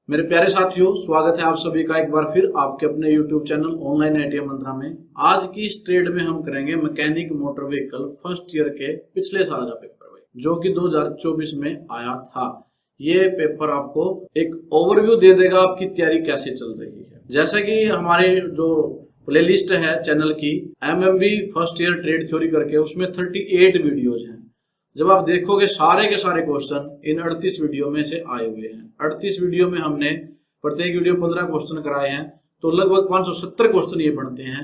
मेरे प्यारे साथियों, स्वागत है आप सभी का एक बार फिर आपके अपने YouTube चैनल ऑनलाइन ITM मंत्रा में। आज की इस ट्रेड में हम करेंगे mechanic motor vehicle first year के पिछले साल का पेपर भाई, जो कि 2024 में आया था। ये पेपर आपको एक ओवरव्यू दे देगा आपकी तैयारी कैसे चल रही है। जैसा कि हमारे जो प्लेलिस्ट है चैनल की MMV first year trade theory करके, उसमें 38 वीडियोज हैं। जब आप देखोगे सारे के सारे क्वेश्चन इन 38 वीडियो में से आए हुए हैं। 38 वीडियो में हमने प्रत्येक वीडियो 15 क्वेश्चन कराए हैं, तो लगभग 570 क्वेश्चन ये बनते हैं।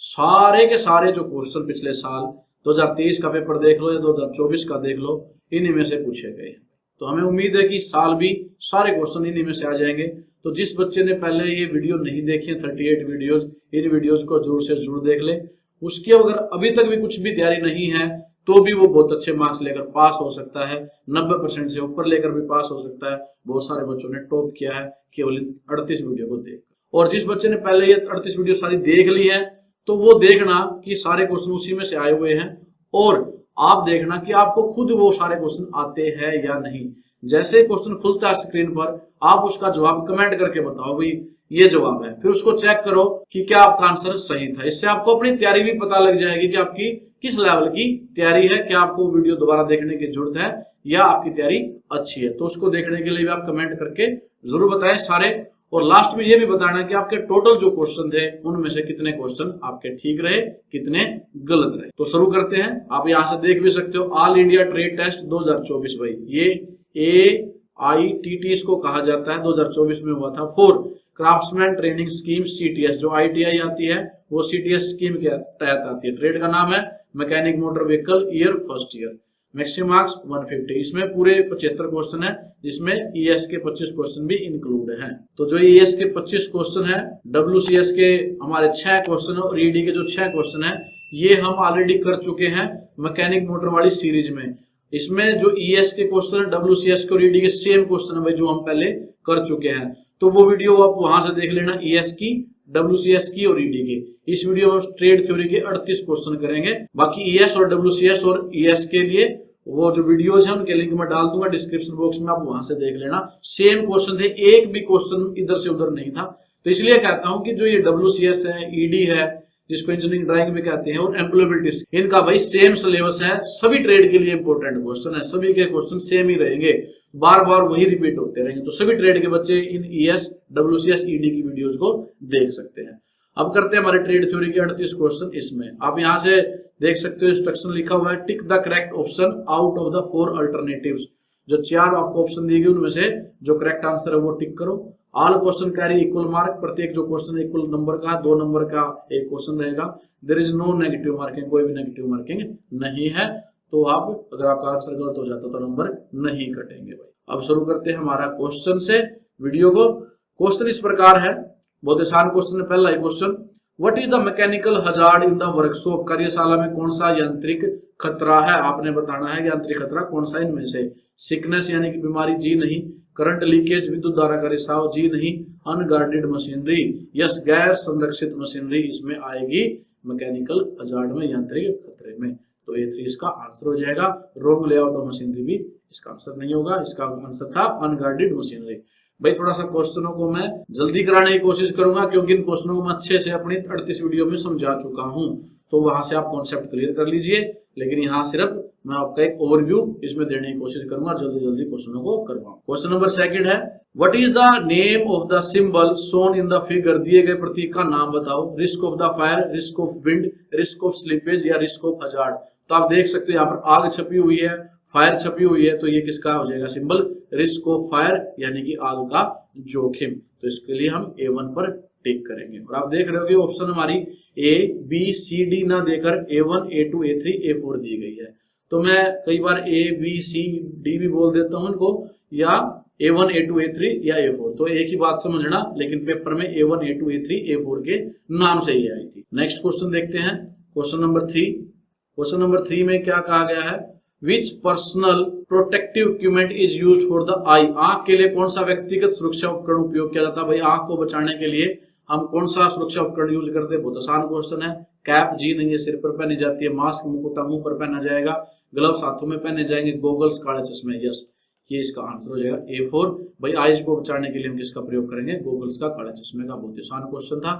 सारे के सारे जो क्वेश्चन पिछले साल 2023 का पेपर देख लो या 2024 का देख लो, इन्हीं में से पूछे गए हैं। तो हमें उम्मीद है कि इस साल भी सारे क्वेश्चन इन्हीं में से आ जाएंगे। तो जिस बच्चे ने पहले ये वीडियो नहीं देखी है 38 वीडियोज, इन वीडियोज को जरूर से जरूर देख ले। उसकी अगर अभी तक भी कुछ भी तैयारी नहीं है तो भी वो बहुत अच्छे मार्क्स लेकर पास हो सकता है। 90% से ऊपर लेकर भी पास हो सकता है। बहुत सारे बच्चों ने टॉप किया है केवल 38 वीडियो को देखकर। और जिस बच्चे ने पहले ये 38 वीडियो सारी देख ली है, तो वो देखना कि सारे क्वेश्चन उसी में से आए हुए हैं, और आप देखना कि आपको खुद वो सारे क्वेश्चन आते हैं या नहीं। जैसे क्वेश्चन खुलता है स्क्रीन पर, आप उसका जवाब कमेंट करके बताओ भाई ये जवाब है, फिर उसको चेक करो कि क्या आपका आंसर सही था। इससे आपको अपनी तैयारी भी पता लग जाएगी कि आपकी किस लेवल की तैयारी है, क्या आपको वीडियो दोबारा देखने की जरूरत है या आपकी तैयारी अच्छी है। तो उसको देखने के लिए भी आप कमेंट करके जरूर बताएं सारे। और लास्ट में ये भी बताना कि आपके टोटल जो क्वेश्चन थे उनमें से कितने क्वेश्चन आपके ठीक रहे, कितने गलत रहे। तो शुरू करते हैं। आप यहाँ से देख भी सकते हो, ऑल इंडिया ट्रेड टेस्ट 2024 भाई, ये AITT इसको कहा जाता है, 2024 में हुआ था। 4 क्राफ्ट्समैन ट्रेनिंग स्कीम CTS, जो ITI आती है वो CTS स्कीम के तहत आती है। ट्रेड का नाम है mechanic motor vehicle year first year. Maximum marks 150। इसमें पूरे 75 क्वेश्चन है, जिसमें ES के 25 क्वेश्चन भी इंक्लूड हैं। तो जो ES के 25 क्वेश्चन है, WCS के हमारे 6 क्वेश्चन और ED के जो 6 क्वेश्चन है, ये हम ऑलरेडी कर चुके हैं मैकेनिक मोटर वाली सीरीज में। इसमें जो ES के क्वेश्चन है, WCS के और ED के सेम क्वेश्चन है भाई, जो हम पहले कर चुके हैं। तो वो वीडियो आप वहां से देख लेना, ES की, WCS की और ED की। इस वीडियो में ट्रेड थ्योरी के 38 क्वेश्चन करेंगे। बाकी ES और WCS और ES के लिए वो जो वीडियोज हैं उनके लिंक मैं डाल दूंगा डिस्क्रिप्शन बॉक्स में, आप वहां से देख लेना। सेम क्वेश्चन थे, एक भी क्वेश्चन इधर से उधर नहीं था। तो इसलिए कहता हूं कि जो ये WCS है, ED है, जिसको इंजीनियरिंग ड्राइंग भी कहते हैं, और एम्प्लॉयबिलिटी, इनका भाई सेम सिलेबस है। सभी ट्रेड के लिए इंपॉर्टेंट क्वेश्चन है, सभी के क्वेश्चन सेम ही रहेंगे, बार बार वही रिपीट होते रहेंगे। तो सभी ट्रेड के बच्चे इन ES, WCS, ED की वीडियोस को देख सकते हैं। अब करते हैं हमारे ट्रेड थ्योरी के 38 क्वेश्चन। इसमें आप यहां से देख सकते हो, इंस्ट्रक्शन लिखा हुआ है, tick the correct option out of the 4 alternatives. जो 4 आपको ऑप्शन दिए गए उनमें से जो करेक्ट आंसर है वो टिक करो। All question carry equal mark, प्रत्येक जो क्वेश्चन इक्वल नंबर का, 2 नंबर का एक क्वेश्चन रहेगा। There is no negative marking, कोई भी नेगेटिव मार्किंग नहीं है। तो आप अगर आपका आंसर गलत हो जाता तो नंबर नहीं कटेंगे भाई। अब शुरू करते हैं हमारा क्वेश्चन से वीडियो को। क्वेश्चन इस प्रकार है, बहुत आसान क्वेश्चन है। पहला question, what is the mechanical hazard in the workshop. कार्यशाला में कौन सा यांत्रिक खतरा है, आपने बताना है यांत्रिक खतरा कौन सा इनमें से। सिकनेस यानी कि बीमारी, जी नहीं। करंट लीकेज, विद्युत धारा का रिसाव, जी नहीं। अनगार्डेड मशीनरी, यस, गैर संरक्षित मशीनरी इसमें आएगी मैकेनिकल हजार्ड में, यांत्रिक खतरे में। तो A3 इसका आंसर हो जाएगा। रॉन्ग लेआउट ऑफ मशीनरी भी इसका आंसर नहीं होगा, इसका आंसर था अनगार्डेड मशीनरी। भाई थोड़ा सा क्वेश्चनों को मैं जल्दी कराने की कोशिश करूंगा, क्योंकि इन क्वेश्चनों को मैं अच्छे से अपनी 38 वीडियो में समझा चुका हूं। तो वहां से आप कॉन्सेप्ट क्लियर कर लीजिए, लेकिन यहाँ सिर्फ मैं आपका एक ओवरव्यू इसमें देने की कोशिश करूंगा, जल्दी जल्दी क्वेश्चनों को करवाऊं। क्वेश्चन नंबर 2 है, what is the name of the symbol shown in the figure. दिए गए प्रतीक का नाम बताओ। Risk of the fire, risk of wind, risk of slippage या रिस्क ऑफ हजार्ड। तो आप देख सकते हो यहाँ पर आग छपी हुई है, फायर छपी हुई है, तो ये किसका हो जाएगा सिंबल, रिस्क ऑफ फायर यानी कि आग का जोखिम। तो इसके लिए हम A1 पर टिक करेंगे। और आप देख रहे हो कि ऑप्शन हमारी A, B, C, D ना देकर A1, A2, A3, A4 दी गई है। तो मैं कई बार A, B, C, D भी बोल देता हूं इनको, या A1, A2, A3 या A4। तो एक ही बात समझना, लेकिन पेपर में A1, A2, A3, A4 के नाम से ही आई थी। नेक्स्ट क्वेश्चन देखते हैं, क्वेश्चन नंबर 3। क्वेश्चन नंबर 3 में क्या कहा गया है, which personal protective equipment is used for the eye. आंख के लिए कौन सा व्यक्तिगत सुरक्षा उपकरण उपयोग किया जाता है। भाई आंख को बचाने के लिए हम कौन सा सुरक्षा उपकरण यूज करते हैं, बहुत आसान क्वेश्चन है। कैप, जी नहीं है, सिर पर पहनी जाती है। मास्क, मुकुटा मुंह पर पहना जाएगा। ग्लव्स हाथों में पहने जाएंगे। गॉगल्स, काले चश्मे, यस, ये इसका आंसर हो जाएगा A4। भाई आइज को बचाने के लिए हम किसका प्रयोग करेंगे, गॉगल्स का, काले चश्मे का। बहुत ही आसान क्वेश्चन था।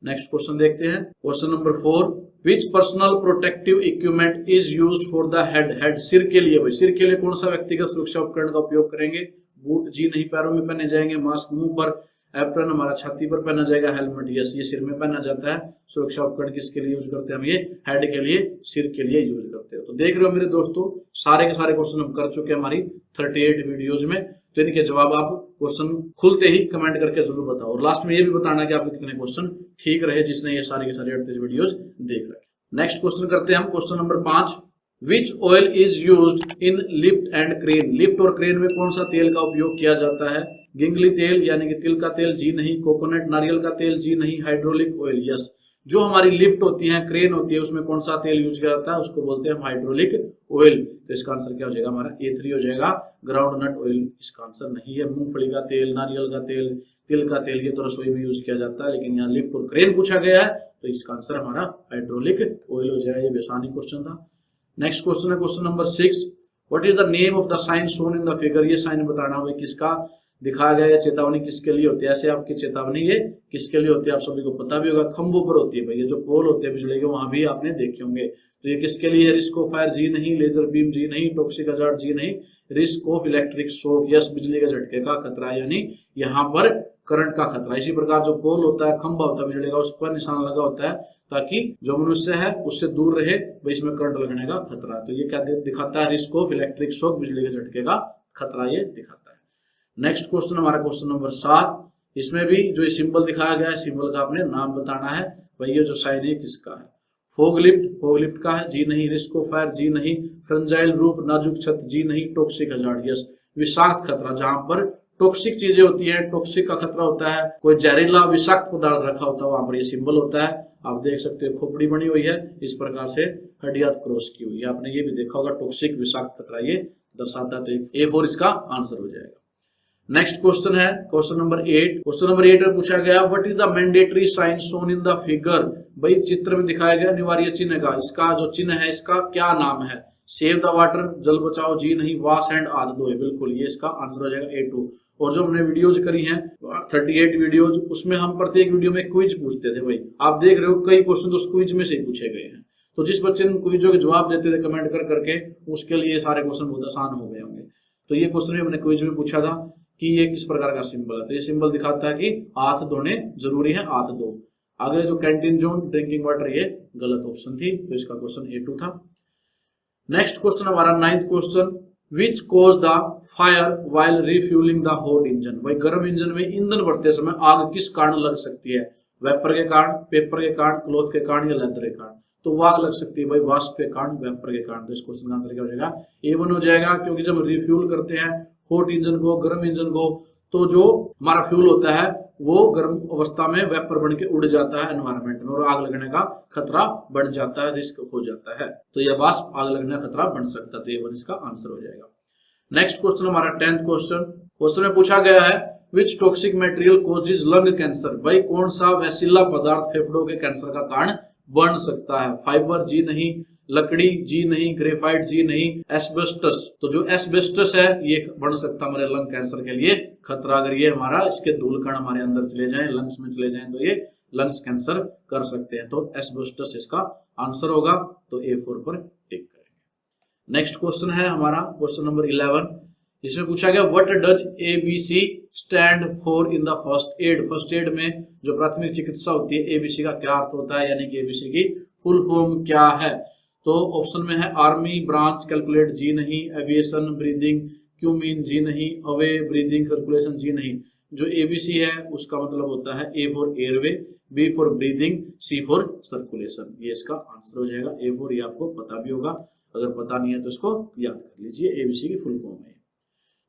नेक्स्ट क्वेश्चन देखते हैं, question number 4, which personal protective equipment is used for the head. Head सिर के लिए, भाई सिर के लिए कौन सा व्यक्तिगत सुरक्षा उपकरण का उपयोग करेंगे, बूट जी नहीं, पैरों में पहने जाएंगे, मास्क मुंह पर, एप्रन हमारा छाती पर पहना जाएगा, हेलमेट यस ये सिर में पहना जाता है। सुरक्षा उपकरण किसके लिए यूज करते हैं हम, ये हेड के लिए, सिर के लिए यूज करते हैं। तो देख रहे हो मेरे दोस्तों, सारे के सारे क्वेश्चन हम कर चुके हैं हमारी 38 वीडियोज में। तो इनके जवाब आप क्वेश्चन खुलते ही कमेंट करके जरूर बताओ, और लास्ट में ये भी बताना कि आपके कितने क्वेश्चन ठीक रहे जिसने ये सारे के सारे 38 वीडियोज देख रखे। नेक्स्ट क्वेश्चन करते हैं हम, question number 5, which oil is used in lift and crane. Lift और क्रेन में कौन सा तेल का उपयोग किया जाता है, गिंगली तेल यानी कि तिल का तेल जी नहीं, कोकोनट नारियल का तेल जी नहीं, हाइड्रोलिक ऑयल यस। जो हमारी लिफ्ट होती है, क्रेन होती है, उसमें कौन सा तेल यूज किया जाता है, उसको बोलते हैं हाइड्रोलिक ऑयल। तो इसका आंसर क्या हो जाएगा हमारा, A3 हो जाएगा। ग्राउंड नट ऑयल इसका आंसर नहीं है। मूंगफली का तेल, नारियल का तेल, तिल का तेल, ये तो रसोई में यूज किया जाता है, लेकिन यहाँ लिफ्ट और क्रेन पूछा गया है तो इसका आंसर हमारा हाइड्रोलिक ऑयल हो जाएगा। ये भी आसानी क्वेश्चन था। नेक्स्ट क्वेश्चन है question number 6, what is the name of the sign shown in the figure. ये साइन बताना हुआ किसका दिखाया गया है, चेतावनी किसके लिए होती है। ऐसे आपकी चेतावनी ये किसके लिए होती है, आप सभी को पता भी होगा, खंभों पर होती है भाई, ये जो पोल होते हैं बिजली के, वहां भी आपने देखे होंगे। तो ये किसके लिए है, रिस्क ऑफ फायर जी नहीं, लेजर बीम जी नहीं, टॉक्सिक हजार्ड जी नहीं, risk of electric shock yes, बिजली के झटके का खतरा, यानी यहाँ पर करंट का खतरा। इसी प्रकार जो पोल होता है, खंभा होता है बिजली का, उस पर निशान लगा होता है ताकि जो मनुष्य है उससे दूर रहे, भाई इसमें करंट लगने का खतरा है। तो ये क्या दिखाता है, रिस्क ऑफ इलेक्ट्रिक शॉक, बिजली के झटके का खतरा ये दिखाता है। नेक्स्ट क्वेश्चन हमारा क्वेश्चन नंबर 7, इसमें भी जो ये सिंबल दिखाया गया है, सिंबल का आपने नाम बताना है, भाई ये जो साइन है किसका है। फोगलिफ्ट, फोगलिफ्ट का है जी नहीं, रिस्क ऑफ फायर जी नहीं, फ्रंजाइल रूप, नाजुक छत जी नहीं, टॉक्सिक हजार्ड यस। विषाक्त खतरा, जहां पर टॉक्सिक चीजें होती है, टॉक्सिक का खतरा होता है, कोई जहरीला विषाक्त पदार्थ रखा होता है, वहां पर ये सिंबल होता है। आप देख सकते हो खोपड़ी बनी हुई है, इस प्रकार से हड्डियां क्रॉस की हुई है, आपने ये भी देखा होगा, टॉक्सिक विषाक्त खतरा ये दर्शाता है। तो A4 इसका आंसर हो जाएगा। नेक्स्ट क्वेश्चन है क्वेश्चन नंबर 8। क्वेश्चन नंबर 8 में पूछा गया, what is the mandatory sign shown in the figure. भाई चित्र में दिखाया गया अनिवार्य चिन्ह का, इसका जो चिन्ह है इसका क्या नाम है। सेव द वाटर, जल बचाओ जी नहीं, वॉश हैंड हाथ धोए, बिल्कुल ये इसका आंसर हो जाएगा A2। और जो हमने वीडियोज करी हैं 38 वीडियोज, उसमें हम प्रत्येक वीडियो में क्विज पूछते थे। भाई आप देख रहे हो कई क्वेश्चन तो उस क्विज में से ही पूछे गए हैं। तो जिस बच्चे ने क्विजों के जवाब देते थे कमेंट कर करके, उसके लिए सारे क्वेश्चन बहुत आसान हो गए होंगे। तो ये क्वेश्चन भी हमने क्विज में पूछा था कि ये किस प्रकार का सिंबल है। तो ये सिंबल दिखाता है कि हाथ धोने जरूरी है, हाथ धो। आगे जो कैंटीन जोन, ड्रिंकिंग वाटर, ये गलत ऑप्शन थी, तो इसका क्वेश्चन A2 था। नेक्स्ट क्वेश्चन हमारा 9th question, which cause the fire while refuelling the hot engine. भाई गर्म इंजन में ईंधन भरते समय आग किस कारण लग सकती है, वेपर के कारण, पेपर के कारण, क्लॉथ के कारण या लेदर के कारण। तो आग लग सकती है भाई वाष्प के कारण, वेपर के कारण। तो इस क्वेश्चन का आंसर क्या हो जाएगा, A1 हो जाएगा, क्योंकि जब रिफ्यूल करते हैं हॉट इंजन को, गर्म इंजन को, तो जो हमारा फ्यूल होता है वो गर्म अवस्था में वेपर बन के उड़ जाता है एनवायरमेंट में, और आग लगने का खतरा बढ़ जाता है, रिस्क हो जाता है। तो यह वाष्प आग लगने का खतरा बढ़ सकता है। तो A1 इसका आंसर हो जाएगा। नेक्स्ट क्वेश्चन हमारा 10th क्वेश्चन। क्वेश्चन में पूछा गया है, which toxic material causes lung cancer. भाई कौन सा वैसिला पदार्थ फेफड़ों के कैंसर का कारण बन सकता है। फाइबर जी नहीं, लकड़ी जी नहीं, ग्रेफाइट जी नहीं, एस्बेस्टस। तो जो एस्बेस्टस है ये बन सकता है हमारे लंग कैंसर के लिए खतरा। अगर ये हमारा इसके धूल कण हमारे अंदर चले जाएं, लंग्स में चले जाएं, तो ये लंग्स कैंसर कर सकते हैं। तो एस्बेस्टस इसका आंसर होगा। तो A4 पर टिक करेंगे। नेक्स्ट क्वेश्चन है हमारा क्वेश्चन नंबर 11। इसमें पूछा गया, what does ABC stand for in the first aid. First aid में जो प्राथमिक चिकित्सा होती है, ABC का क्या अर्थ होता है, यानी कि ABC की फुल फॉर्म क्या है। तो ऑप्शन में है आर्मी ब्रांच कैलकुलेट जी नहीं, एविएशन ब्रीदिंग क्यूमीन जी नहीं, अवे ब्रीदिंग सर्कुलेशन जी नहीं। जो ABC है उसका मतलब होता है A for airway, B for breathing, C for circulation. ये इसका आंसर हो जाएगा A4। ये आपको पता भी होगा, अगर पता नहीं है तो इसको याद कर लीजिए, ABC की फुल फॉर्म है।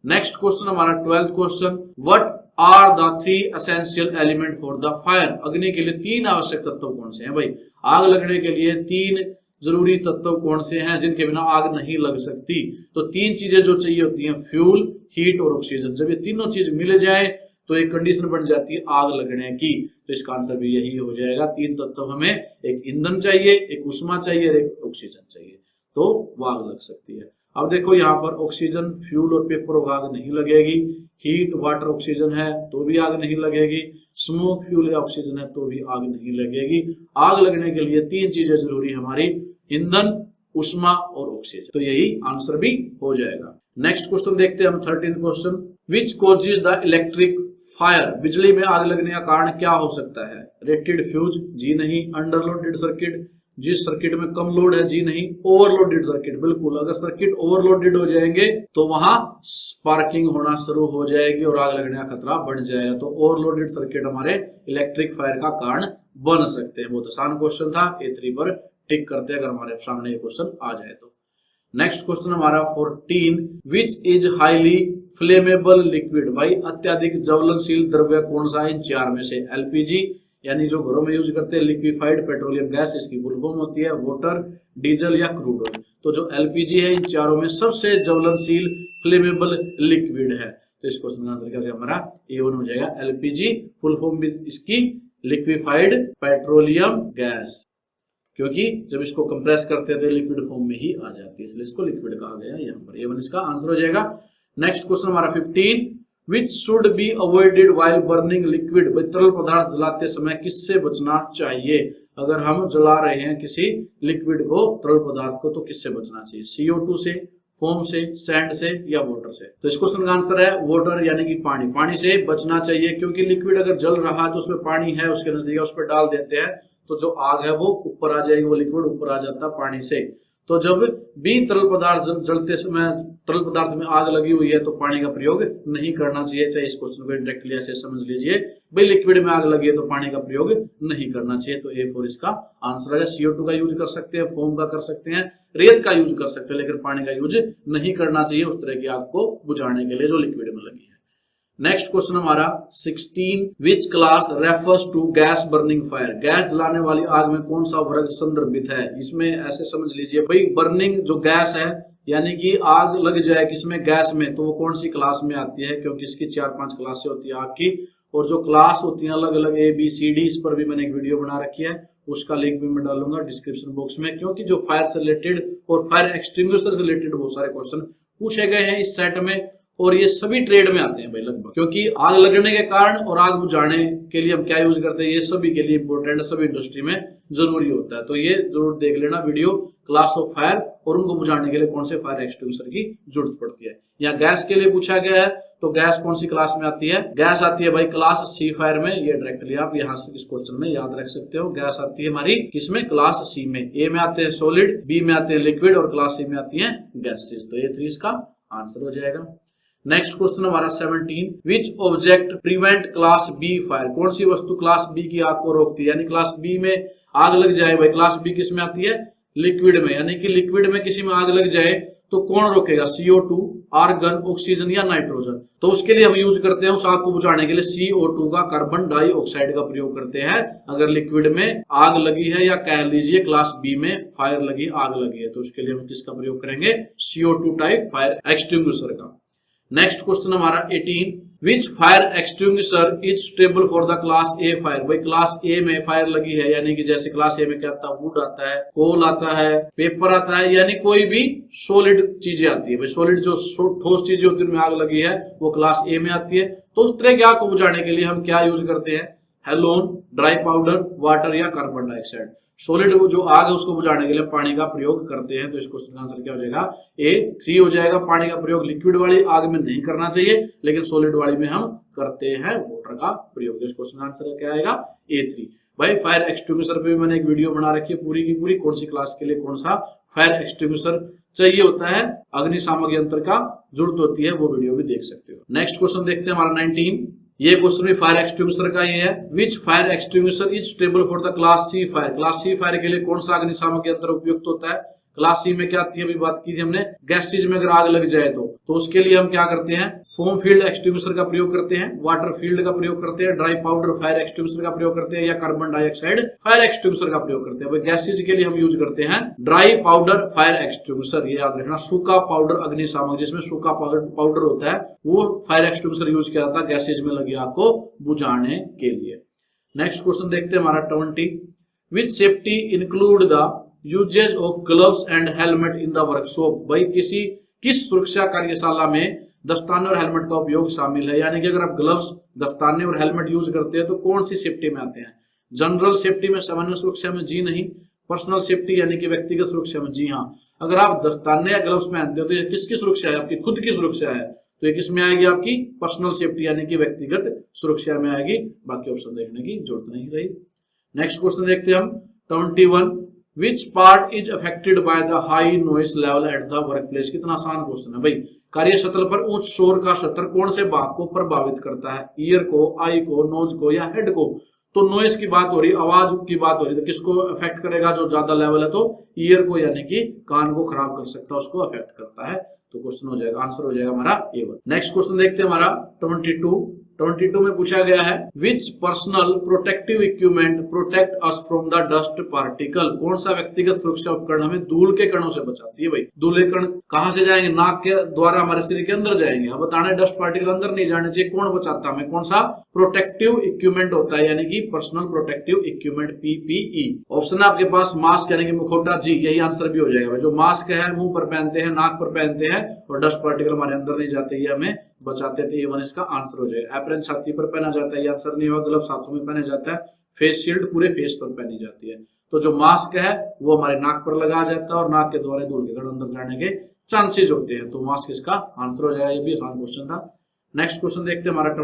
नेक्स्ट क्वेश्चन हमारा 12th question, what are the 3 essential element for the fire. अग्नि के लिए 3 आवश्यक तत्व कौन से हैं। भाई आग लगने के लिए 3 जरूरी तत्व कौन से हैं जिनके बिना आग नहीं लग सकती। तो 3 चीजें जो चाहिए होती हैं, फ्यूल, हीट और ऑक्सीजन। जब ये तीनों चीज मिल जाए तो एक कंडीशन बन जाती है आग लगने की। तो इसका आंसर भी यही हो जाएगा। 3 तत्व हमें, एक ईंधन चाहिए, एक उष्मा चाहिए और एक ऑक्सीजन चाहिए, तो वो आग लग सकती है। अब देखो यहाँ पर ऑक्सीजन, फ्यूल और पेपर को आग नहीं लगेगी, हीट, वाटर, ऑक्सीजन है तो भी आग नहीं लगेगी, स्मोक, फ्यूल या ऑक्सीजन है तो भी आग नहीं लगेगी। आग लगने के लिए 3 चीजें जरूरी हमारी, ईंधन, उष्मा और ऑक्सीजन। तो यही आंसर भी हो जाएगा। नेक्स्ट क्वेश्चन देखते हैं हम 13 question. Which causes the electric fire, बिजली में आग लगने का कारण क्या हो सकता है? रेटेड फ्यूज, जी नहीं। अंडरलोडेड सर्किट, जिस सर्किट में कम लोड है, जी नहीं। ओवरलोडेड सर्किट, बिल्कुल, अगर सर्किट ओवरलोडेड हो जाएंगे तो वहां स्पार्किंग होना शुरू हो जाएगी और आग लगने का खतरा बढ़ जाएगा। तो ओवरलोडेड सर्किट हमारे इलेक्ट्रिक फायर का कारण बन सकते हैं। बहुत आसान क्वेश्चन था, A3 पर टिक करते हैं अगर हमारे सामने ये क्वेश्चन आ जाए तो। नेक्स्ट क्वेश्चन हमारा 14, which is highly flammable liquid, भाई अत्यधिक ज्वलनशील द्रव्य कौन सा है इन 4 में से? एलपीजी यानी जो घरों में यूज करते हैं, लिक्विफाइड पेट्रोलियम गैस, इसकी फुल फॉर्म होती है, वाटर, डीजल या क्रूड ऑयल। तो जो एलपीजी है इन चारों में सबसे ज्वलनशील फ्लेमेबल लिक्विड है। तो इस क्वेश्चन का आंसर क्या हो जाएगा हमारा? A1 हो जाएगा। एलपीजी फुल फॉर्म भी इसकी लिक्विफाइड पेट्रोलियम गैस, क्योंकि जब इसको कंप्रेस करते हैं तो लिक्विड फॉर्म में ही आ जाती है, इसलिए इसको लिक्विड कहा गया यहाँ पर। A1 इसका आंसर हो जाएगा। नेक्स्ट क्वेश्चन हमारा 15, which should be avoided while burning liquid, तरल पदार्थ जलाते समय किससे बचना चाहिए? अगर हम जला रहे हैं किसी लिक्विड को, तरल पदार्थ को, तो किससे बचना चाहिए? CO2 से, फोम से, सैंड से या वाटर से? तो इस क्वेश्चन का आंसर है वाटर यानी कि पानी। पानी से बचना चाहिए, क्योंकि लिक्विड अगर जल रहा है तो उसमें पानी है उसके नजदीक, उस पर डाल देते हैं तो जो आग है वो ऊपर आ जाएगी, वो लिक्विड ऊपर आ जाता है पानी से। तो जब भी तरल पदार्थ जलते समय तरल पदार्थ में आग लगी हुई है तो पानी का प्रयोग नहीं करना चाहिए। चाहे इस क्वेश्चन को डायरेक्टली ऐसे समझ लीजिए, भाई लिक्विड में आग लगी है तो पानी का प्रयोग नहीं करना चाहिए। तो A4 इसका आंसर है। CO2 का यूज कर सकते हैं, फोम का कर सकते हैं, रेत का यूज कर सकते हैं, लेकिन पानी का यूज नहीं करना चाहिए उस तरह की आग को बुझाने के लिए जो लिक्विड में लगी है। नेक्स्ट क्वेश्चन हमारा 16, which class refers to gas burning fire, gas जलाने वाली आग में कौन सा वर्ग संदर्भित है? इसमें ऐसे समझ लीजिए, भाई बर्निंग जो गैस है यानी कि आग लग जाए किसमें, गैस में, तो वो कौन सी क्लास में आती है? क्योंकि इसकी 4-5 क्लासें होती है आग की, और जो क्लास होती है अलग अलग ABCD, इस पर भी मैंने एक वीडियो बना रखी है, उसका लिंक भी मैं डालूंगा डिस्क्रिप्शन बॉक्स में। क्योंकि जो फायर से रिलेटेड और फायर एक्सटिंग्विशर से रिलेटेड बहुत सारे क्वेश्चन पूछे गए हैं इस सेट में, और ये सभी ट्रेड में आते हैं भाई लगभग, क्योंकि आग लगने के कारण और आग बुझाने के लिए हम क्या यूज करते हैं, ये सभी के लिए इंपॉर्टेंट है, सभी इंडस्ट्री में जरूरी होता है। तो ये जरूर देख लेना वीडियो, क्लास ऑफ फायर और उनको बुझाने के लिए कौन से फायर एक्सटिंग्विशर की जरूरत पड़ती है। यहाँ गैस के लिए पूछा गया है, तो गैस कौन सी क्लास में आती है? गैस आती है भाई क्लास C फायर में। ये डायरेक्टली आप यहाँ से इस क्वेश्चन में याद रख सकते हो। गैस आती है हमारी किसमें? क्लास C में। A में आते हैं सॉलिड, B में आते हैं लिक्विड और क्लास C में आती है गैसेस। तो A3 इसका आंसर हो जाएगा। नेक्स्ट क्वेश्चन हमारा 17, which object prevent class B fire, कौन सी वस्तु क्लास B की आग को रोकती है? यानी क्लास B में आग लग जाए, भाई क्लास B किस में आती है? लिक्विड में। यानी कि लिक्विड में किसी में आग लग जाए तो कौन रोकेगा? CO2, आर्गन, ऑक्सीजन या नाइट्रोजन? तो उसके लिए हम यूज करते हैं उस आग को बुझाने के लिए CO2 का, कार्बन डाइऑक्साइड का प्रयोग करते हैं अगर लिक्विड में आग लगी है, या कह लीजिए क्लास B में फायर लगी, आग लगी है, तो उसके लिए हम किसका प्रयोग करेंगे? CO2 टाइप फायर एक्सटिंग्विशर का। नेक्स्ट क्वेश्चन हमारा 18, which fire extinguisher is suitable for the class A fire, भाई क्लास A में फायर लगी है, यानी कि जैसे क्लास A में क्या आता है? वुड आता है, कोल आता है, पेपर आता है, यानी कोई भी सॉलिड चीजें आती है। भाई सॉलिड जो ठोस चीजें होती है उनमें आग लगी है वो क्लास A में आती है। तो उस तरह की आग को बुझाने के लिए हम क्या यूज करते हैं? हेलोन, ड्राई पाउडर, वाटर या कार्बन डाइऑक्साइड। सॉलिड जो आग है उसको बुझाने के लिए पानी का प्रयोग करते हैं। तो इस क्वेश्चन का आंसर क्या हो जाएगा? A3 हो जाएगा। पानी का प्रयोग लिक्विड वाली आग में नहीं करना चाहिए, लेकिन सॉलिड वाली में हम करते हैं वाटर का प्रयोग। इस क्वेश्चन का आंसर क्या आएगा? A3। भाई फायर एक्सटिंग्विशर पे भी मैंने एक वीडियो बना रखी है पूरी की पूरी, कौन सी क्लास के लिए कौन सा फायर एक्सटिंग्विशर चाहिए होता है, अग्निशामक यंत्र का जरूरत होती है, वो वीडियो भी देख सकते हो। नेक्स्ट क्वेश्चन देखते हैं हमारा 19, ये क्वेश्चन भी फायर एक्सटिंग्विशर का ही है। Which fire extinguisher is suitable for the class C fire, class C fire के लिए कौन सा अग्निशामक यंत्र उपयुक्त होता है? क्लास C में क्या आती है, अभी बात की थी हमने, गैसेज में अगर आग लग जाए तो उसके लिए हम क्या करते हैं? फोम फील्ड एक्सटिंग्विशर का प्रयोग करते हैं, वाटर फील्ड का प्रयोग करते हैं, ड्राई पाउडर फायर एक्सटिंग्विशर का प्रयोग करते हैं, या कार्बन डाइऑक्साइड फायर एक्सटिंग्विशर का प्रयोग करते हैं। भाई गैसेज के लिए हम यूज करते हैं ड्राई पाउडर फायर एक्सटिंग्विशर। ये याद रखना, सूखा पाउडर अग्निशामक, जिसमें सूखा पाउडर होता है, वो फायर एक्सटिंग्विशर यूज किया जाता है गैसेज में लगी आग को बुझाने के लिए। नेक्स्ट क्वेश्चन देखते हैं हमारा 20, which safety include the uses of gloves and helmet in the workshop, भाई किसी किस सुरक्षा कार्यशाला में दस्ताने और हेलमेट का उपयोग शामिल है। यानी कि अगर आप ग्लव्स, दस्ताने और हेलमेट यूज करते हैं तो कौन सी सेफ्टी में आते हैं? जनरल सेफ्टी में, सामान्य सुरक्षा में जी नहीं। पर्सनल सेफ्टी यानी कि व्यक्तिगत सुरक्षा में जी हाँ। अगर आप दस्ताने या ग्लव्स पहनते हो तो ये किसकी सुरक्षा है? आपकी खुद की सुरक्षा है, तो ये किस में आएगी? आपकी पर्सनल सेफ्टी यानी कि व्यक्तिगत सुरक्षा में आएगी। बाकी ऑप्शन देखने की जरूरत नहीं रही। नेक्स्ट क्वेश्चन देखते हैं हम 21, which part is affected by the high noise level at the work place. कितना आसान क्वेश्चन है भाई। कार्यस्थल पर उच्च शोर का स्तर कौन से भाग को प्रभावित करता है? ईयर को, आई को, नोज को या हेड को? तो नॉइस की बात हो रही, आवाज की बात हो रही, तो किसको अफेक्ट करेगा? जो ज्यादा लेवल है तो ईयर को, यानी कि कान को खराब कर सकता है, उसको अफेक्ट करता है। तो क्वेश्चन हो जाएगा, आंसर हो जाएगा हमारा A1। नेक्स्ट क्वेश्चन देखते हैं हमारा 22 में पूछा गया है which personal protective equipment protect us from the dust particle. कौन सा व्यक्तिगत सुरक्षा उपकरण हमें धूल के कणों से बचाती है? भाई धूल के कण कहां से जाएंगे? नाक के द्वारा हमारे शरीर के अंदर जाएंगे। अब बताना डस्ट पार्टिकल अंदर नहीं जाने चाहिए। कौन बचाता है हमें? कौन सा प्रोटेक्टिव इक्विपमेंट होता है? यानी कि personal protective equipment, PPE। Option है आपके पास मास्क यानी कि मुखौटा, जी यही आंसर भी हो जाएगा। जो मास्क है मुंह पर पहनते हैं, नाक पर पहनते हैं और डस्ट पार्टिकल हमारे अंदर नहीं जाते, ये हमें बचाते थे। A1 इसका आंसर हो जाएगा। एप्रन छाती पर पहना जाता है, ये आंसर नहीं होगा। ग्लव्स हाथों में पहना जाता है। फेस शील्ड पूरे फेस पर पहनी जाती है। तो जो मास्क है वो हमारे नाक पर लगाया जाता है और नाक के द्वारा धूल के कण अंदर जाने के चांसेस होते हैं। तो मास्क इसका आंसर हो जाएगा। ये भी आसान क्वेश्चन था। नेक्स्ट क्वेश्चन देखते हैं हमारा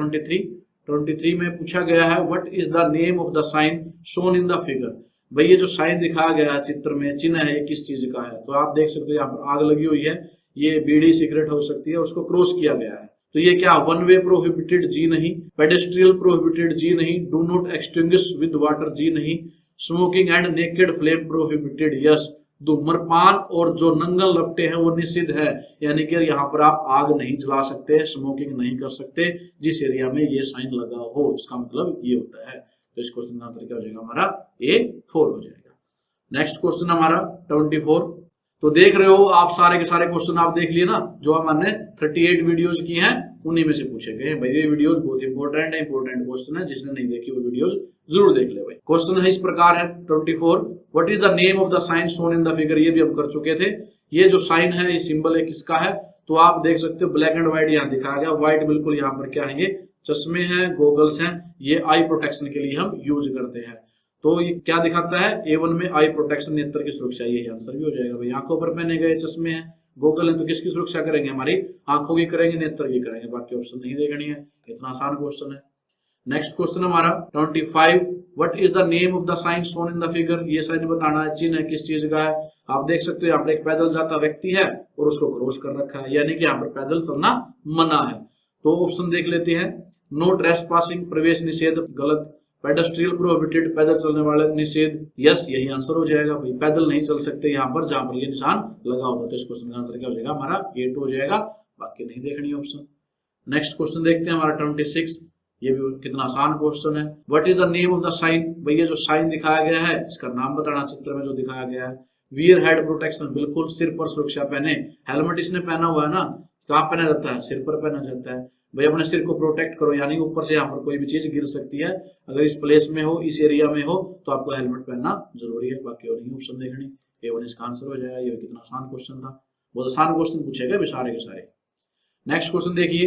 23 में पूछा गया है what is the name of the sign shown in the figure. भाई ये जो साइन दिखाया गया है चित्र में, चिन्ह है, ये किस चीज का है? तो आप देख सकते हो यहाँ पर आग लगी हुई है, ये बीड़ी सिगरेट हो सकती है, उसको क्रॉस किया गया है। तो ये क्या? वन वे प्रोहिबिटेड, जी नहीं। पेडेस्ट्रियल प्रोहिबिटेड, जी नहीं। Do not extinguish with water, जी नहीं। Smoking and naked flame prohibited, yes. धूम्रपान और जो नंगल लपटे हैं वो निषिद्ध है, यानी कि यहाँ पर आप आग नहीं जला सकते, स्मोकिंग नहीं कर सकते जिस एरिया में ये साइन लगा हो। इसका मतलब ये होता है। तो इस क्वेश्चन का आंसर क्या हो जाएगा? हमारा A4 हो जाएगा। नेक्स्ट क्वेश्चन हमारा 24। तो देख रहे हो आप सारे के सारे क्वेश्चन आप देख लिए ना, जो हमने 38 वीडियोस की हैं उन्हीं में से पूछे गए हैं। भाई ये वीडियोस बहुत इंपॉर्टेंट क्वेश्चन है, जिसने नहीं देखी वो वीडियोस जरूर देख ले भाई। क्वेश्चन है इस प्रकार है 24, what is the name of the sign shown in the figure. ये भी हम कर चुके थे। ये जो साइन है, ये सिंबल है, किसका है? तो आप देख सकते हो ब्लैक एंड व्हाइट यहाँ दिखाया गया। व्हाइट बिल्कुल यहाँ पर क्या है? ये चश्मे हैं, गोगल्स हैं, ये आई प्रोटेक्शन के लिए हम यूज करते हैं। तो ये क्या दिखाता है? A1 में आई प्रोटेक्शन, नेत्र की सुरक्षा, यही आंसर भी हो जाएगा भाई। आंखों पर पहने गए चश्मे हैं, गोगल है, तो किसकी सुरक्षा करेंगे? हमारी आंखों की करेंगे, नेत्र की करेंगे। बाकी ऑप्शन नहीं देखनी है, इतना आसान क्वेश्चन है। नेक्स्ट क्वेश्चन हमारा 25, what is the name of the sign shown in the figure. ये साइन बताना है, चिन्ह है, किस चीज का है? आप देख सकते हो यहाँ पर एक पैदल जाता व्यक्ति है और उसको क्रॉस कर रखा है, यानी कि यहाँ पर पैदल चलना मना है। तो ऑप्शन देख लेते हैं। नो ट्रेसपासिंग, प्रवेश निषेध, गलत। पेडेस्ट्रियल प्रोहिबिटेड, पैदल चलने वाले निषेध, यस यही आंसर हो जाएगा भाई। पैदल नहीं चल सकते यहाँ पर जहां पर ये निशान लगा होता है। तो इस क्वेश्चन का आंसर क्या हो जाएगा? हमारा A2 हो जाएगा। बाकी नहीं देखनी ऑप्शन। नेक्स्ट क्वेश्चन देखते हैं हमारा 26। ये भी कितना आसान क्वेश्चन है। What is the name of the sign. भाई ये जो साइन दिखाया गया है इसका नाम बताना, चित्र में जो दिखाया गया है। वियर हेड प्रोटेक्शन, बिल्कुल सिर पर सुरक्षा पहने। हेलमेट इसने पहना हुआ है ना, कहाँ पहना जाता है? सिर पर पहना जाता है। भाई अपने सिर को प्रोटेक्ट करो, यानी ऊपर से यहाँ पर कोई भी चीज गिर सकती है। अगर इस प्लेस में हो, इस एरिया में हो, तो आपको हेलमेट पहनना जरूरी है। बाकी और नहीं ऑप्शन देखनी। A1 इसका आंसर हो जाएगा। ये कितना आसान क्वेश्चन था, बहुत आसान क्वेश्चन पूछे गए सारे के सारे। नेक्स्ट क्वेश्चन देखिए,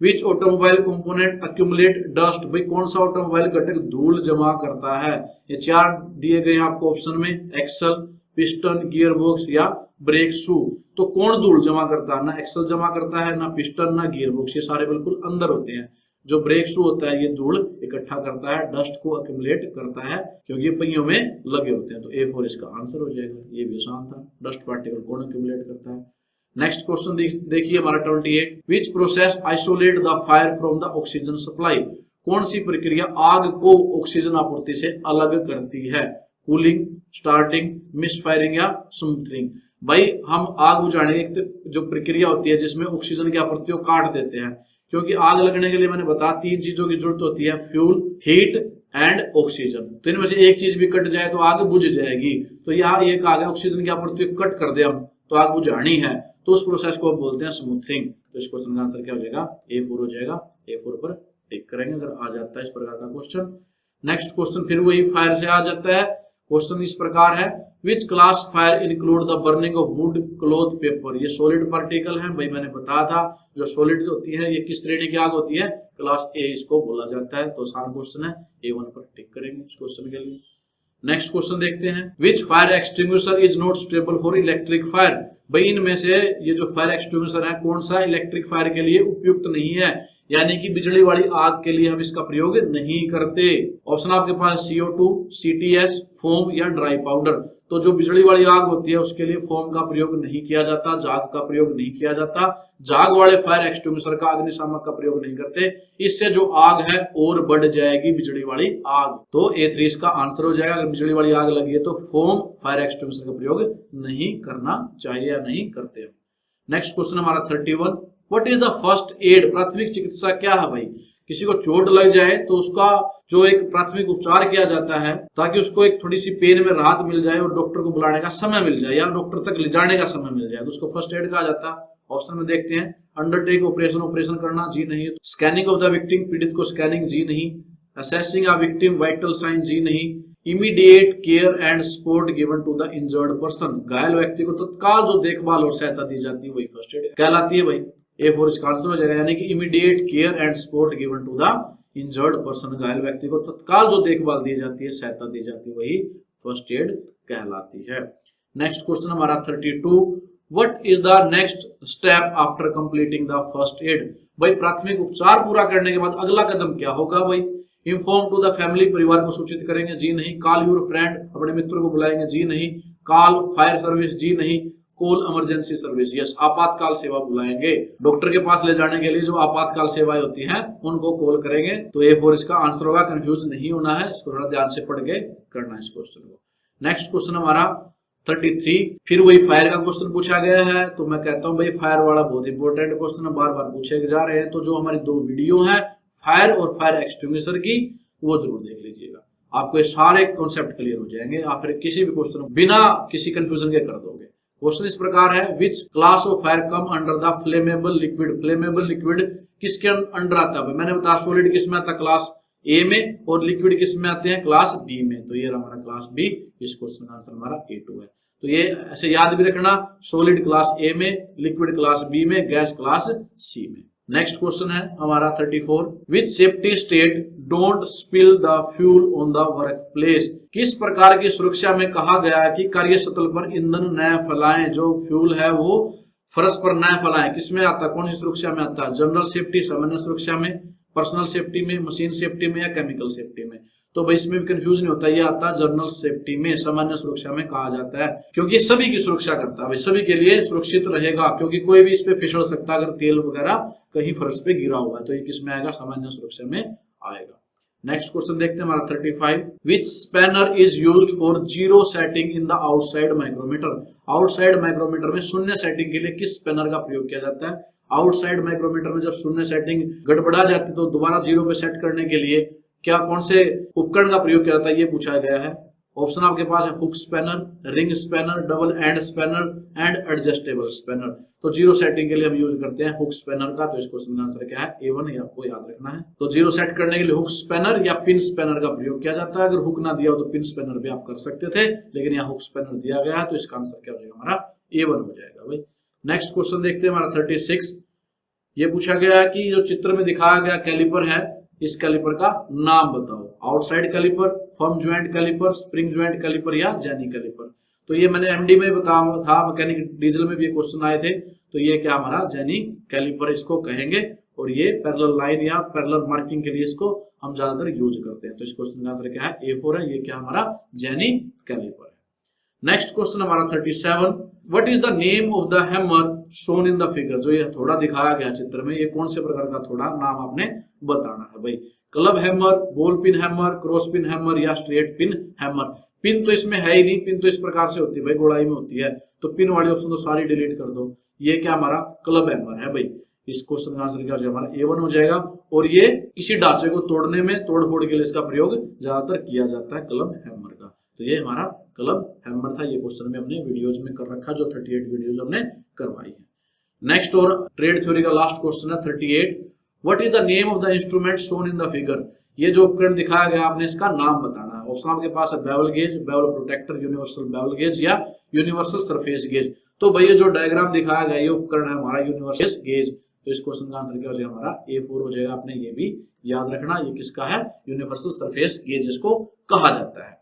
विच ऑटोमोबाइल कंपोनेंट अक्यूमुलेट डस्ट। भाई कौन सा ऑटोमोबाइल घटक धूल जमा करता है? ये चार दिए गए आपको ऑप्शन में, एक्सल, पिस्टन, गियर बॉक्स या ब्रेक शू। तो कौन धूल जमा करता है? ना एक्सल जमा करता है, ना पिस्टन, ना गियर बॉक्स, ये सारे बिल्कुल अंदर होते हैं। जो ब्रेक शू होता है ये धूल इकट्ठा करता है, डस्ट को अक्यूमुलेट करता है, क्योंकि ये पहियों में लगे होते हैं। तो A4 इसका आंसर हो जाएगा। ये भी आसान था, डस्ट पार्टिकल कौन अक्यूमुलेट करता है। नेक्स्ट क्वेश्चन देखिए हमारा 28, which process isolate the fire from the oxygen supply. कौन सी प्रक्रिया आग को ऑक्सीजन आपूर्ति से अलग करती है? कूलिंग, स्टार्टिंग, मिसफायरिंग या स्मूथनिंग। भाई हम आग बुझाने की जो प्रक्रिया होती है जिसमें ऑक्सीजन की आपूर्ति को काट देते हैं, क्योंकि आग लगने के लिए मैंने बताया 3 चीजों की जरूरत होती है, फ्यूल, हीट एंड ऑक्सीजन। तो इनमें से एक चीज भी कट जाए तो आग बुझ जाएगी। तो यहाँ ये कहा गया ऑक्सीजन की आपूर्ति को कट कर दे हम तो आग बुझानी है, तो उस प्रोसेस को हम बोलते हैं स्मूथनिंग। तो इस क्वेश्चन का आंसर क्या हो जाएगा? A4 हो जाएगा। A4 पर टिक करेंगे अगर आ जाता है इस प्रकार का क्वेश्चन। नेक्स्ट क्वेश्चन फिर वही फायर से आ जाता है। क्वेश्चन इस प्रकार है, which class fire include the burning of would cloth paper. ये सॉलिड पार्टिकल है भाई, मैंने बताया था जो सॉलिड होती है ये किस श्रेणी की आग होती है, क्लास ए इसको बोला जाता है। तो आसान क्वेश्चन है, A1 पर टिक करेंगे इस क्वेश्चन के लिए। नेक्स्ट क्वेश्चन देखते हैं, which fire extinguisher is not suitable for electric fire. भाई इनमें से ये जो फायर एक्सटिंग्विशर है कौन सा इलेक्ट्रिक फायर के लिए उपयुक्त नहीं है, यानी कि बिजली वाली आग के लिए हम इसका प्रयोग नहीं करते। ऑप्शन आपके पास CO2, CTS, फोम या ड्राई पाउडर। तो जो बिजली वाली आग होती है उसके लिए फोम का प्रयोग नहीं किया जाता, झाग का प्रयोग नहीं किया जाता, झाग वाले फायर एक्सटिंग्विशर का, अग्निशामक का प्रयोग नहीं करते। इससे जो आग है और बढ़ जाएगी बिजली वाली आग। तो A3 इसका आंसर हो जाएगा। अगर बिजली वाली आग लगी है तो फोम फायर एक्सटिंग्विशर का प्रयोग नहीं करना चाहिए या नहीं करते। नेक्स्ट क्वेश्चन हमारा 31, what is the first aid. प्राथमिक चिकित्सा क्या है भाई। किसी को चोट लग जाए तो उसका जो एक प्राथमिक उपचार किया जाता है ताकि उसको एक थोड़ी सी पेन में राहत मिल जाए और डॉक्टर को बुलाने का समय मिल जाए या डॉक्टर तक ले जाने का समय मिल जाए, तो उसको फर्स्ट एड कहा जाता है। ऑप्शन में देखते हैं, अंडरटेक ऑपरेशन, ऑपरेशन करना, जी नहीं। स्कैनिंग ऑफ द विक्टिम, पीड़ित को स्कैनिंग, जी नहीं। Assessing a victim, vital sign, जी नहीं। Immediate care and support given to the injured person, घायल व्यक्ति को तत्काल जो देखभाल और सहायता दी जाती है वही फर्स्ट एड कहलाती है भाई। A4 इसका आंसर हो जाएगा, यानी कि immediate care and support given to the injured person, घायल व्यक्ति को तत्काल जो देखभाल दी जाती है, सहायता दी जाती है वही फर्स्ट एड कहलाती है। नेक्स्ट क्वेश्चन हमारा 32, what is the next step after completing the first aid. भाई प्राथमिक उपचार पूरा करने के बाद अगला कदम क्या होगा भाई। इन्फॉर्म टू द फैमिली, परिवार को सूचित करेंगे, जी नहीं। कॉल योर फ्रेंड, अपने मित्र को बुलाएंगे, जी नहीं। कॉल फायर सर्विस, जी नहीं। कॉल इमरजेंसी सर्विस, यस, आपातकाल सेवा बुलाएंगे। डॉक्टर के पास ले जाने के लिए जो आपातकाल सेवाएं होती हैं उनको कॉल करेंगे। तो A4 इसका आंसर होगा, कंफ्यूज नहीं होना है, इसको थोड़ा ध्यान से पढ़ के करना है इस क्वेश्चन को। नेक्स्ट क्वेश्चन हमारा 33, फिर वही फायर का क्वेश्चन पूछा गया है। तो मैं कहता हूं भाई फायर वाला बहुत इंपॉर्टेंट क्वेश्चन है, बार बार पूछे जा रहे हैं। तो जो हमारी 2 वीडियो है फायर और फायर एक्सटिंग्विशर की, वो जरूर देख लीजिएगा, आपको ये सारे कॉन्सेप्ट क्लियर हो जाएंगे। आप फिर किसी भी क्वेश्चन बिना किसी कंफ्यूजन के कर दोगे। क्वेश्चन इस प्रकार है, which class of fire come under the flammable liquid. Flammable liquid किसके अंडर आता है, मैंने बताया सॉलिड किस में आता है, क्लास A में, और लिक्विड किस में आते हैं, क्लास B में। तो ये हमारा क्लास B, इस क्वेश्चन का आंसर हमारा A2 है। तो ये ऐसे याद भी रखना, सॉलिड क्लास A में, लिक्विड क्लास B में, गैस क्लास C में। नेक्स्ट क्वेश्चन है हमारा 34, which safety state don't spill the fuel on the work place. किस प्रकार की सुरक्षा में कहा गया है कि कार्यस्थल पर ईंधन न फैलाएं, जो फ्यूल है वो फर्श पर न फैलाएं। किसमें आता है, कौन सी सुरक्षा में आता है, जनरल सेफ्टी, सामान्य सुरक्षा में, पर्सनल सेफ्टी में, मशीन सेफ्टी में या केमिकल सेफ्टी में। तो भाई इसमें भी कंफ्यूज नहीं होता, ये आता है जनरल सेफ्टी में, सामान्य सुरक्षा में कहा जाता है, क्योंकि सभी की सुरक्षा करता है भाई, सभी के लिए सुरक्षित रहेगा, क्योंकि कोई भी इस पे फिसल सकता है अगर तेल वगैरह कहीं फर्श पे गिरा हुआ है। तो ये किस में आएगा, सामान्य सुरक्षा में आएगा। नेक्स्ट क्वेश्चन देखते हैं हमारा 35, which spanner is used for zero setting in the outside micrometer. Outside micrometer में शून्य सेटिंग के लिए किस स्पैनर का प्रयोग किया जाता है। आउटसाइड माइक्रोमीटर में जब शून्य सेटिंग गड़बड़ा जाती है तो दोबारा जीरो पे सेट करने के लिए क्या कौन से उपकरण का प्रयोग किया जाता है, ये पूछा गया है। ऑप्शन आपके पास है, hook spanner, ring spanner, double end spanner and adjustable spanner. तो जीरो सेटिंग के लिए हम यूज करते हैं हुक स्पैनर का। तो इस क्वेश्चन का आंसर क्या है, A1, ये आपको याद रखना है। तो जीरो सेट करने के लिए हुक स्पैनर या पिन स्पैनर का प्रयोग किया जाता है। अगर हुक ना दिया हो तो पिन स्पैनर भी आप कर सकते थे, लेकिन यहाँ हुक स्पैनर दिया गया है, तो इसका आंसर क्या हो जाएगा, हमारा A1 हो जाएगा भाई। नेक्स्ट क्वेश्चन देखते हैं हमारा 36, ये पूछा गया है कि जो चित्र में दिखाया गया कैलिपर है, इस कैलिपर का नाम बताओ। Outside caliper, firm joint caliper, spring joint caliper या जेनी कैलिपर। तो ये मैंने MD में बताया था, मैकेनिक डीजल में भी ये क्वेश्चन आए थे। तो ये क्या हमारा जेनी कैलिपर इसको कहेंगे, और ये पैरेलल लाइन या पैरेलल मार्किंग के लिए इसको हम ज्यादातर यूज करते हैं। तो इस क्वेश्चन का आंसर क्या है, A4 है, ये क्या हमारा जेनी कैलिपर है। नेक्स्ट क्वेश्चन हमारा 37, what is the name of the hammer shown in the figure. जो ये थोड़ा दिखाया गया चित्र में, ये कौन से प्रकार का थोड़ा नाम आपने बताना है भाई। Club hammer, ball pin hammer, cross pin hammer या स्ट्रेट पिन हैमर। पिन तो इसमें है ही नहीं, पिन तो इस प्रकार से होती है भाई, गोलाई में होती है, तो पिन वाली ऑप्शन तो सारी डिलीट कर दो। ये क्या हमारा क्लब हैमर है भाई। इस क्वेश्चन का आंसर क्या हो जाएगा, हमारा A1 हो जाएगा। और ये किसी ढांचे को तोड़ने में, तोड़ फोड़ के लिए इसका प्रयोग ज्यादातर किया जाता है क्लब हैमर का। तो ये हमारा क्लब हैमर था। ये क्वेश्चन में हमने वीडियोज में कर रखा, जो 38 वीडियोज हमने करवाई है। नेक्स्ट और ट्रेड थ्योरी का लास्ट क्वेश्चन है 38, what is the name of the instrument shown in the figure. ये जो उपकरण दिखाया गया आपने इसका नाम बताना है। ऑप्शन आपके पास है bevel gauge, bevel protector, universal bevel gauge या यूनिवर्सल सरफेस गेज। तो भाई ये जो डायग्राम दिखाया गया ये उपकरण है हमारा यूनिवर्सल गेज। तो इस क्वेश्चन का आंसर क्या हो जाएगा हमारा A4 हो जाएगा। आपने ये भी याद रखना, ये किसका है, यूनिवर्सल सरफेस गेज इसको कहा जाता है।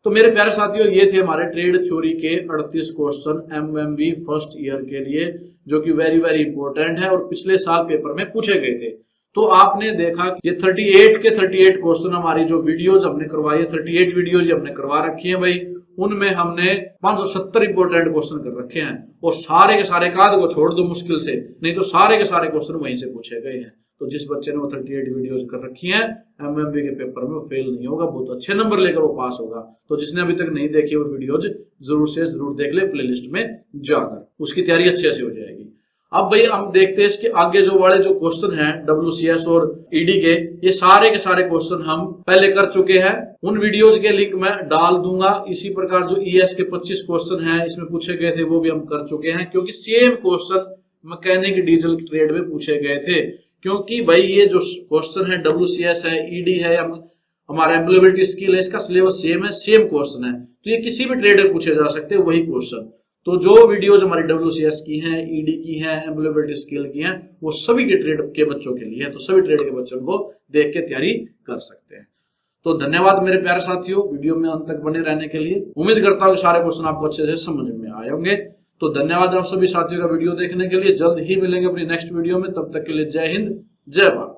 तो मेरे प्यारे साथियों ये थे हमारे ट्रेड थ्योरी के 38 क्वेश्चन एमएमवी फर्स्ट ईयर के लिए, जो कि वेरी वेरी इंपॉर्टेंट है और पिछले साल पेपर में पूछे गए थे। तो आपने देखा कि ये 38 के 38 क्वेश्चन हमारी जो वीडियोज हमने करवाई है, 38 वीडियोज हमने करवा रखी है भाई, उनमें हमने 570 इंपोर्टेंट क्वेश्चन कर रखे हैं और सारे के सारे, काद को छोड़ दो मुश्किल से, नहीं तो सारे के सारे क्वेश्चन वहीं से पूछे गए हैं। तो जिस बच्चे ने वो 38 वीडियोज कर रखी हैं एमएमबी के पेपर में वो फेल नहीं होगा, बहुत अच्छे नंबर लेकर वो पास होगा। तो जिसने अभी तक नहीं देखी वो वीडियोज जरूर से जरूर देख ले प्लेलिस्ट में जाकर, उसकी तैयारी अच्छे से हो जाएगी। अब भाई हम देखते हैं इसके आगे जो वाले जो क्वेश्चन हैं WCS और ED के, ये सारे के सारे क्वेश्चन हम पहले कर चुके हैं, उन वीडियोज के लिंक मैं डाल दूंगा। इसी प्रकार जो ES के 25 क्वेश्चन हैं इसमें पूछे गए थे वो भी हम कर चुके हैं, क्योंकि same question mechanic diesel trade में पूछे गए थे। क्योंकि भाई ये जो क्वेश्चन है WCS है, ED है, हमारा एम्प्लॉयबिलिटी स्किल है, इसका सिलेबस सेम है, सेम क्वेश्चन है। तो ये किसी भी ट्रेड में पूछे जा सकते हैं वही क्वेश्चन। तो जो वीडियोज हमारी WCS की हैं, ED की हैं, एम्प्लॉयबिलिटी स्किल की हैं, वो सभी के ट्रेड के बच्चों के लिए है। तो सभी ट्रेड के बच्चों को देख के तैयारी कर सकते हैं। तो धन्यवाद मेरे प्यारे साथियों वीडियो में अंत तक बने रहने के लिए। उम्मीद करता हूँ कि सारे क्वेश्चन आपको अच्छे से समझ में आए होंगे। तो धन्यवाद आप सभी साथियों का वीडियो देखने के लिए। जल्द ही मिलेंगे अपनी नेक्स्ट वीडियो में, तब तक के लिए जय हिंद जय भारत।